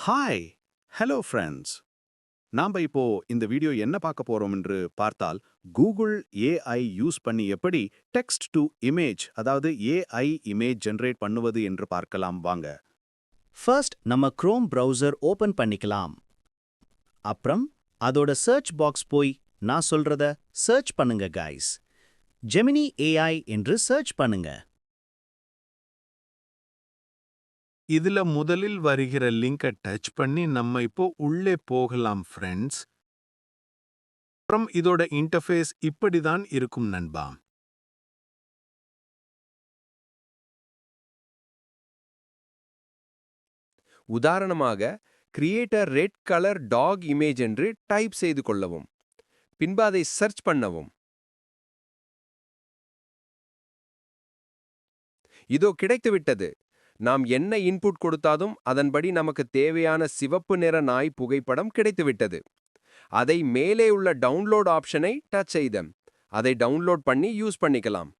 Hi hello friends. நாம இப்போ இந்த வீடியோ என்ன பார்க்க போறோம் என்று பார்த்தால், கூகுள் ஏஐ யூஸ் பண்ணி எப்படி டெக்ஸ்ட் டு இமேஜ், அதாவது ஏஐ இமேஜ் ஜெனரேட் பண்ணுவது என்று பார்க்கலாம் வாங்க. ஃபர்ஸ்ட் நம்ம குரோம் பிரவுசர் ஓபன் பண்ணிக்கலாம். அப்புறம் அதோட சர்ச் பாக்ஸ் போய் நான் சொல்றத சர்ச் பண்ணுங்க கைஸ். ஜெமினி ஏஐ என்று சர்ச் பண்ணுங்க. இதுல முதலில் வருகிற லிங்கை டச் பண்ணி நம்ம இப்போ உள்ளே போகலாம் ஃப்ரெண்ட்ஸ். அப்புறம் இதோட இன்டர்ஃபேஸ் இப்படிதான் இருக்கும் நண்பா. உதாரணமாக create a red colour dog image என்று டைப் செய்து கொள்ளவும். பின்பு அதை சர்ச் பண்ணவும். இதோ கிடைத்துவிட்டது. நாம் என்ன இன்புட் கொடுத்தாலும் அதன்படி நமக்கு தேவையான சிவப்பு நிற நாய் புகைப்படம் கிடைத்துவிட்டது. அதை மேலே உள்ள டவுன்லோட் ஆப்ஷனை டச் செய்தோம். அதை டவுன்லோட் பண்ணி யூஸ் பண்ணிக்கலாம்.